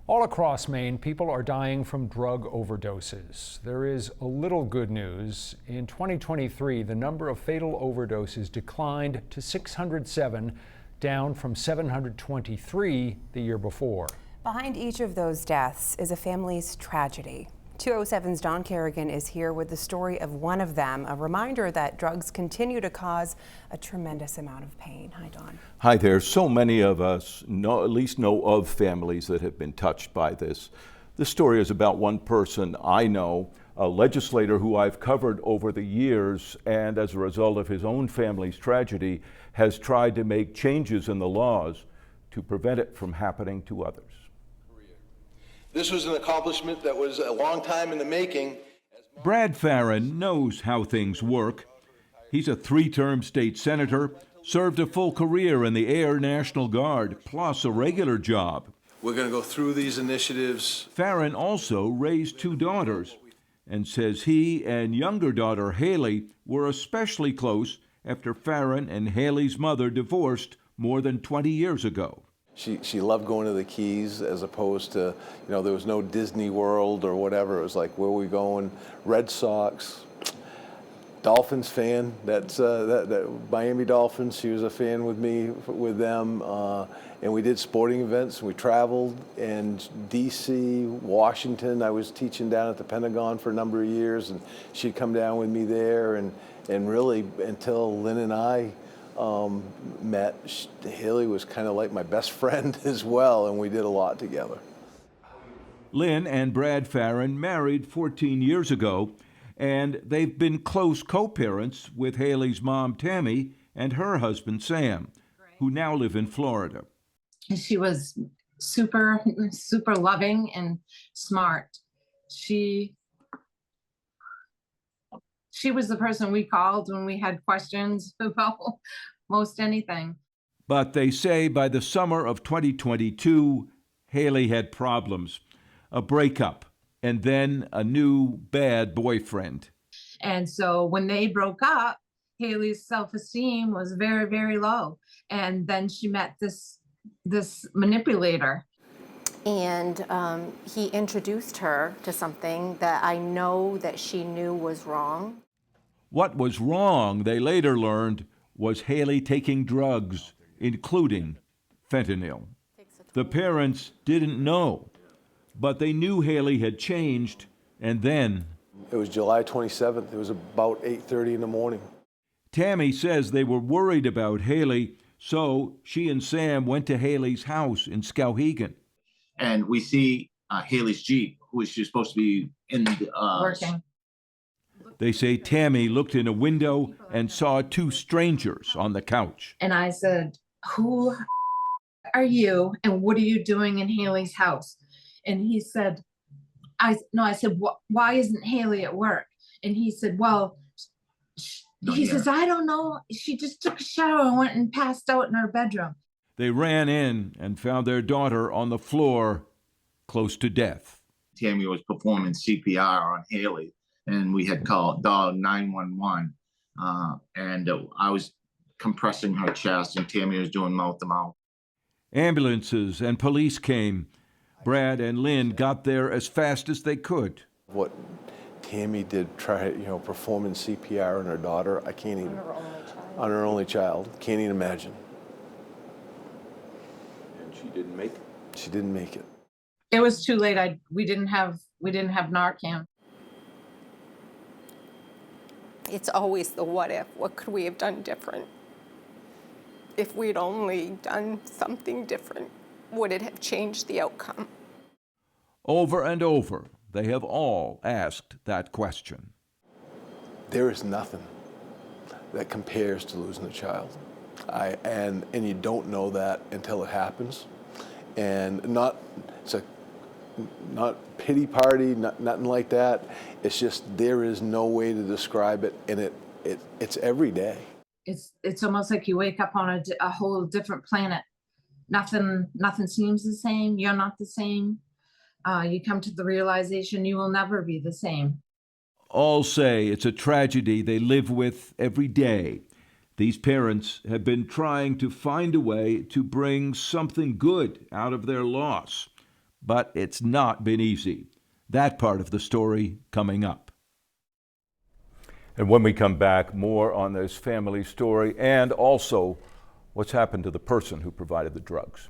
All across Maine, people are dying from drug overdoses. There is a little good news. In 2023, the number of fatal overdoses declined to 607, down from 723 the year before. Behind each of those deaths is a family's tragedy. 207's Don Kerrigan is here with the story of one of them, a reminder that drugs continue to cause a tremendous amount of pain. Hi, Don. Hi there. So many of us at least know of families that have been touched by this. This story is about one person I know, a legislator who I've covered over the years, and as a result of his own family's tragedy, has tried to make changes in the laws to prevent it from happening to others. This was an accomplishment that was a long time in the making. Brad Farrin knows how things work. He's a three-term state senator, served a full career in the Air National Guard, plus a regular job. We're going to go through these initiatives. Farrin also raised two daughters and says he and younger daughter Haley were especially close after Farrin and Haley's mother divorced more than 20 years ago. She loved going to the Keys as opposed to, there was no Disney World or whatever. It was like, where are we going? Red Sox, Dolphins fan. That Miami Dolphins. She was a fan with me, with them. And we did sporting events. We traveled in D.C., Washington. I was teaching down at the Pentagon for a number of years, and she'd come down with me there. And really, until Lynn and I met, Haley was kind of like my best friend as well, and we did a lot together. Lynn and Brad Farrin married 14 years ago, and they've been close co-parents with Haley's mom, Tammy, and her husband, Sam, who now live in Florida. She was super loving and smart. She was the person we called when we had questions about most anything. But they say by the summer of 2022, Haley had problems, a breakup, and then a new bad boyfriend. And so when they broke up, Haley's self-esteem was very, very low. And then she met this manipulator. And he introduced her to something that I know that she knew was wrong. What was wrong, they later learned, was Haley taking drugs, including fentanyl. The parents didn't know, but they knew Haley had changed, and then... It was July 27th. It was about 8:30 in the morning. Tammy says they were worried about Haley, so she and Sam went to Haley's house in Skowhegan. And we see Haley's Jeep, who is supposed to be in the... working. They say Tammy looked in a window and saw two strangers on the couch. And I said, who are you and what are you doing in Haley's house? And he said, I said, why isn't Haley at work? And he said, well, he says, I don't know. She just took a shower and went and passed out in her bedroom. They ran in and found their daughter on the floor, close to death. Tammy was performing CPR on Haley, and we had called 911. And I was compressing her chest, and Tammy was doing mouth-to-mouth. Ambulances and police came. Brad and Lynn got there as fast as they could. What Tammy did, performing CPR on her daughter, I can't even... On her only child. Can't even imagine. And she didn't make it? She didn't make it. It was too late. We didn't have Narcan. It's always the what if. What could we have done different? If we'd only done something different, would it have changed the outcome? Over and over, they have all asked that question. There is nothing that compares to losing a child. And you don't know that until it happens. And it's not pity party, nothing like that. It's just, there is no way to describe it, and it's every day. It's almost like you wake up on a whole different planet. Nothing seems the same. You're not the same. You come to the realization you will never be the same. All say it's a tragedy they live with every day. These parents have been trying to find a way to bring something good out of their loss, but it's not been easy. That part of the story coming up. And when we come back, more on this family story and also what's happened to the person who provided the drugs.